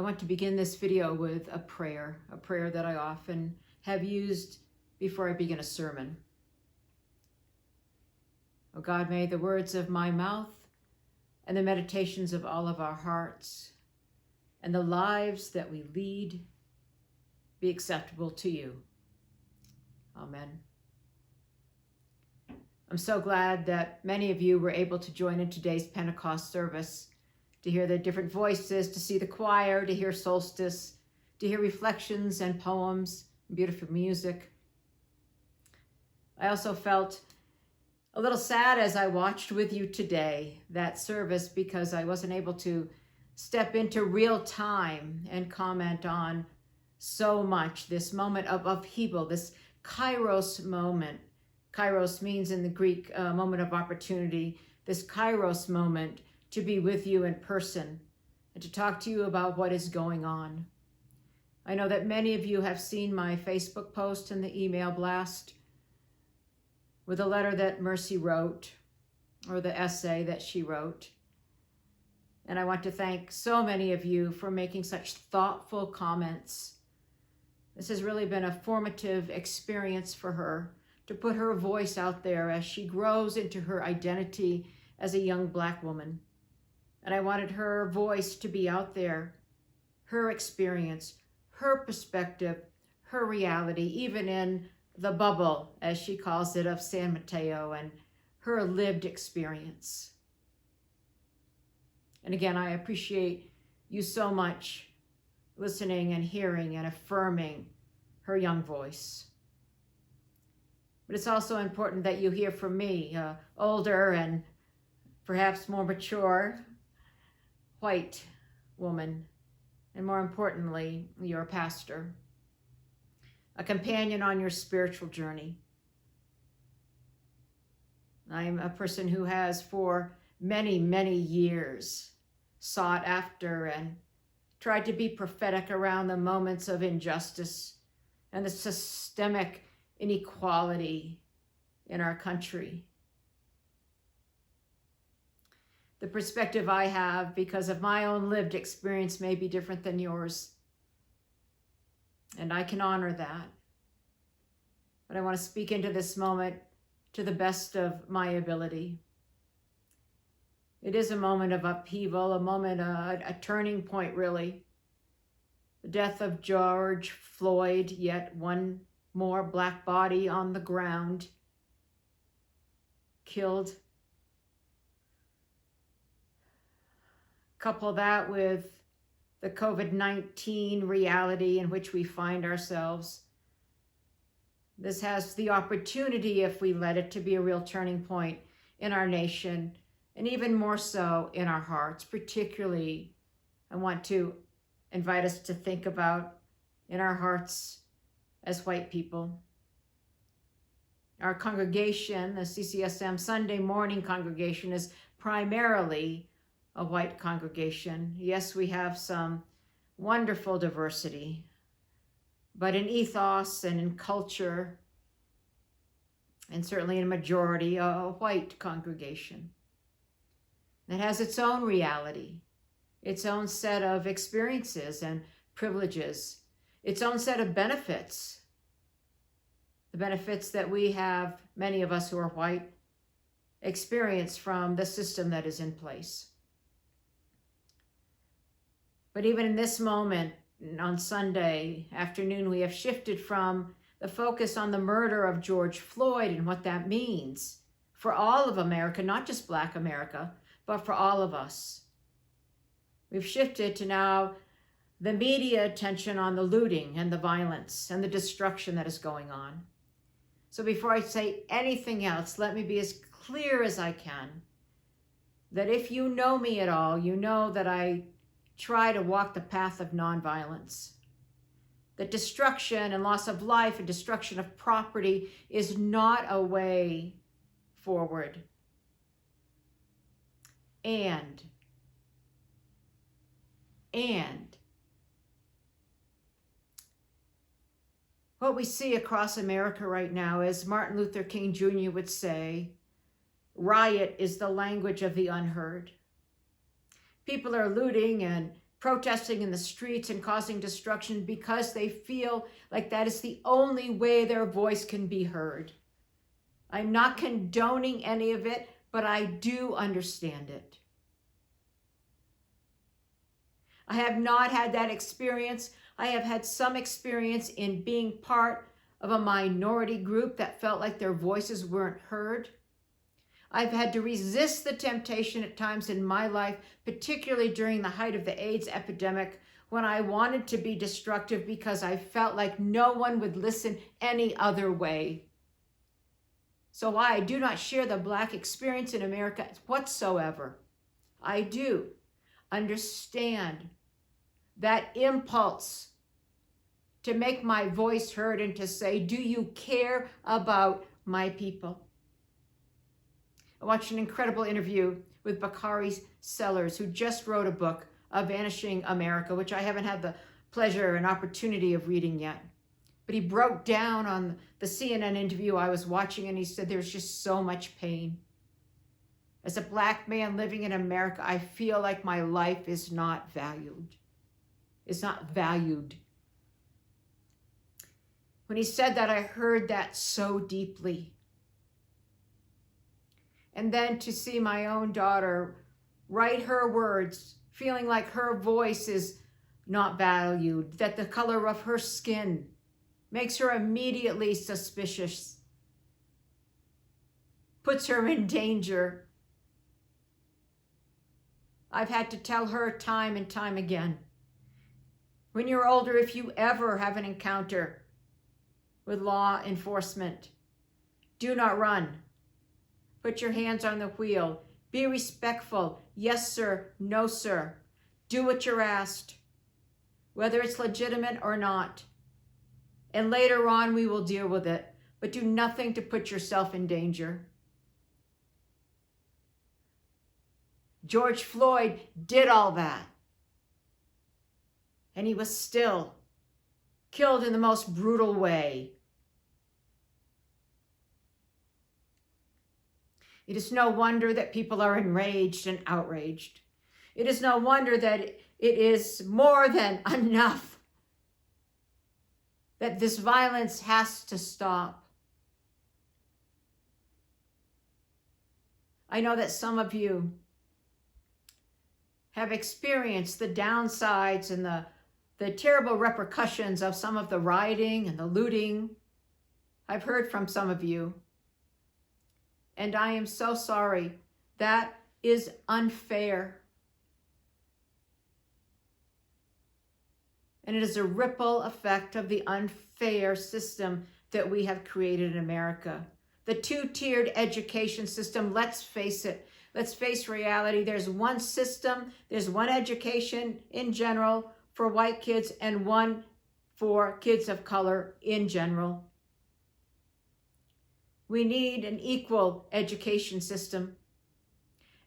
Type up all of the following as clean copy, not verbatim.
want to begin this video with a prayer that I often have used before I begin a sermon. Oh God, may the words of my mouth and the meditations of all of our hearts and the lives that we lead be acceptable to you. Amen. I'm so glad that many of you were able to join in today's Pentecost service, to hear the different voices, to see the choir, to hear solstice, to hear reflections and poems, beautiful music. I also felt a little sad as I watched with you today that service because I wasn't able to step into real time and comment on so much, this moment of upheaval, this kairos moment. Kairos means in the Greek moment of opportunity, this kairos moment to be with you in person and to talk to you about what is going on. I know that many of you have seen my Facebook post and the email blast with a letter that Mercy wrote, or the essay that she wrote. And I want to thank so many of you for making such thoughtful comments. This has really been a formative experience for her, to put her voice out there as she grows into her identity as a young Black woman. And I wanted her voice to be out there, her experience, her perspective, her reality, even in the bubble, as she calls it, of San Mateo, and her lived experience. And again, I appreciate you so much listening and hearing and affirming her young voice. But it's also important that you hear from me, older and perhaps more mature white woman, and more importantly, your pastor, a companion on your spiritual journey. I'm a person who has for many, many years sought after and tried to be prophetic around the moments of injustice and the systemic inequality in our country. The perspective I have, because of my own lived experience, may be different than yours. And I can honor that. But I want to speak into this moment to the best of my ability. It is a moment of upheaval, a moment, a turning point, really. The death of George Floyd, yet one more Black body on the ground, killed. Couple that with the COVID-19 reality in which we find ourselves. This has the opportunity, if we let it, to be a real turning point in our nation, and even more so in our hearts. Particularly, I want to invite us to think about in our hearts as white people. Our congregation, the CCSM Sunday morning congregation, is primarily a white congregation. Yes, we have some wonderful diversity, but in ethos and in culture, and certainly in majority, a white congregation that has its own reality, its own set of experiences and privileges, its own set of benefits, the benefits that we have, many of us who are white, experience from the system that is in place. But even in this moment, on Sunday afternoon, we have shifted from the focus on the murder of George Floyd and what that means for all of America, not just Black America, but for all of us. We've shifted to now the media attention on the looting and the violence and the destruction that is going on. So before I say anything else, let me be as clear as I can that if you know me at all, you know that I try to walk the path of nonviolence. That destruction and loss of life and destruction of property is not a way forward. And what we see across America right now, as Martin Luther King Jr. would say, riot is the language of the unheard. People are looting and protesting in the streets and causing destruction because they feel like that is the only way their voice can be heard. I'm not condoning any of it, but I do understand it. I have not had that experience. I have had some experience in being part of a minority group that felt like their voices weren't heard. I've had to resist the temptation at times in my life, particularly during the height of the AIDS epidemic, when I wanted to be destructive because I felt like no one would listen any other way. So while I do not share the Black experience in America whatsoever, I do understand that impulse to make my voice heard and to say, do you care about my people? I watched an incredible interview with Bakari Sellers, who just wrote a book, A Vanishing America, which I haven't had the pleasure and opportunity of reading yet. But he broke down on the CNN interview I was watching, and he said there's just so much pain. As a Black man living in America, I feel like my life is not valued. It's not valued. When he said that, I heard that so deeply. And then to see my own daughter write her words, feeling like her voice is not valued, that the color of her skin makes her immediately suspicious, puts her in danger. I've had to tell her time and time again, when you're older, if you ever have an encounter with law enforcement, do not run. Put your hands on the wheel. Be respectful. Yes, sir. No, sir. Do what you're asked, whether it's legitimate or not. And later on, we will deal with it. But do nothing to put yourself in danger. George Floyd did all that. And he was still killed in the most brutal way. It is no wonder that people are enraged and outraged. It is no wonder that it is more than enough, that this violence has to stop. I know that some of you have experienced the downsides and the terrible repercussions of some of the rioting and the looting. I've heard from some of you. And I am so sorry. That is unfair. And it is a ripple effect of the unfair system that we have created in America. The two-tiered education system, let's face it. Let's face reality. There's one system, there's one education in general for white kids and one for kids of color in general. We need an equal education system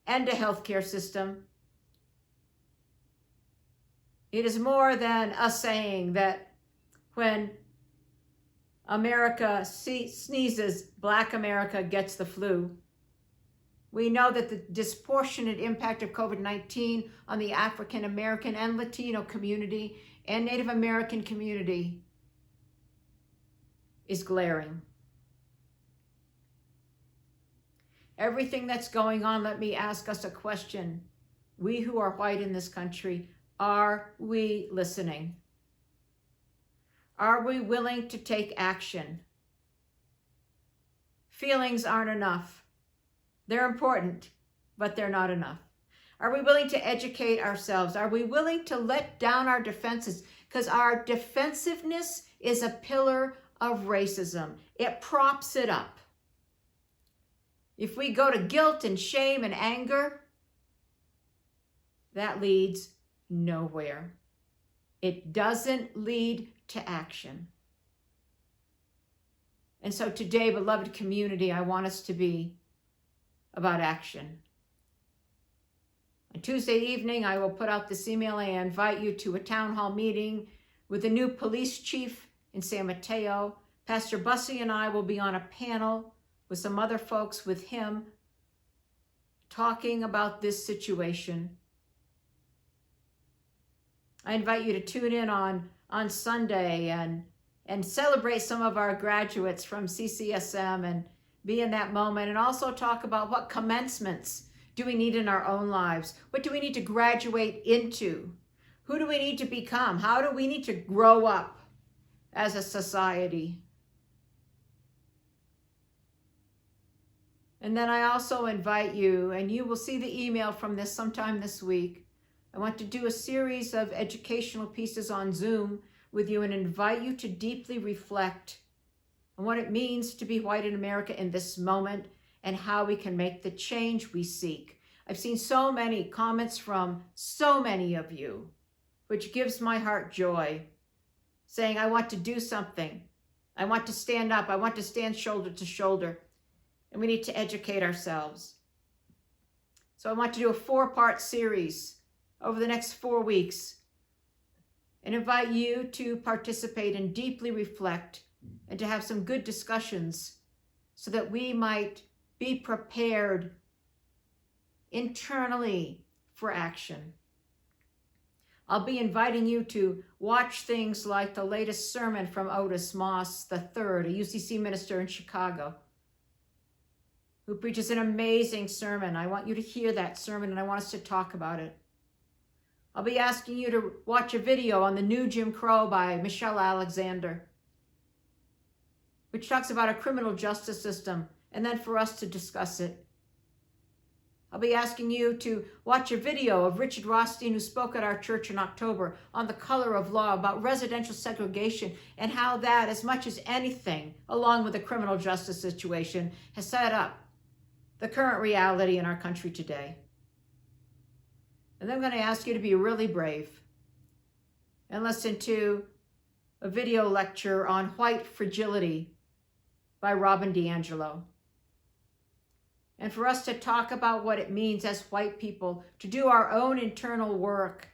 and a healthcare system. It is more than us saying that when America sneezes, Black America gets the flu. We know that the disproportionate impact of COVID-19 on the African American and Latino community and Native American community is glaring. Everything that's going on, let me ask us a question. We who are white in this country, are we listening? Are we willing to take action? Feelings aren't enough. They're important, but they're not enough. Are we willing to educate ourselves? Are we willing to let down our defenses? Because our defensiveness is a pillar of racism. It props it up. If we go to guilt and shame and anger, that leads nowhere. It doesn't lead to action. And so today, beloved community, I want us to be about action. On Tuesday evening, I will put out this email. I invite you to a town hall meeting with the new police chief in San Mateo. Pastor Bussey and I will be on a panel with some other folks with him talking about this situation. I invite you to tune in on Sunday and celebrate some of our graduates from CCSM and be in that moment, and also talk about what commencements do we need in our own lives? What do we need to graduate into? Who do we need to become? How do we need to grow up as a society? And then I also invite you, and you will see the email from this sometime this week. I want to do a series of educational pieces on Zoom with you and invite you to deeply reflect on what it means to be white in America in this moment and how we can make the change we seek. I've seen so many comments from so many of you, which gives my heart joy, saying, I want to do something. I want to stand up. I want to stand shoulder to shoulder. And we need to educate ourselves. So I want to do a 4-part series over the next 4 weeks and invite you to participate and deeply reflect and to have some good discussions so that we might be prepared internally for action. I'll be inviting you to watch things like the latest sermon from Otis Moss III, a UCC minister in Chicago, who preaches an amazing sermon. I want you to hear that sermon, and I want us to talk about it. I'll be asking you to watch a video on the new Jim Crow by Michelle Alexander, which talks about a criminal justice system, and then for us to discuss it. I'll be asking you to watch a video of Richard Rothstein, who spoke at our church in October on the color of law, about residential segregation and how that, as much as anything, along with the criminal justice situation, has set up the current reality in our country today. And then I'm going to ask you to be really brave and listen to a video lecture on white fragility by Robin DiAngelo. And for us to talk about what it means as white people to do our own internal work,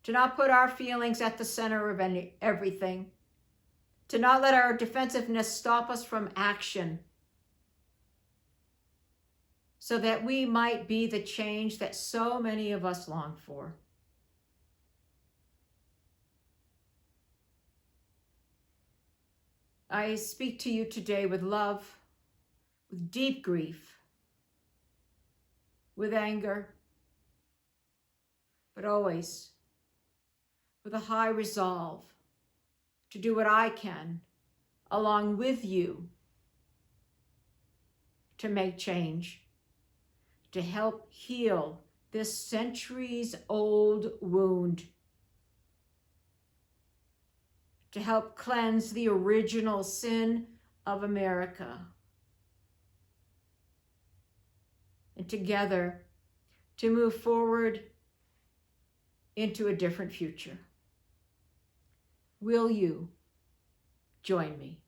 to not put our feelings at the center of everything, to not let our defensiveness stop us from action, so that we might be the change that so many of us long for. I speak to you today with love, with deep grief, with anger, but always with a high resolve to do what I can along with you to make change, to help heal this centuries-old wound, to help cleanse the original sin of America, and together to move forward into a different future. Will you join me?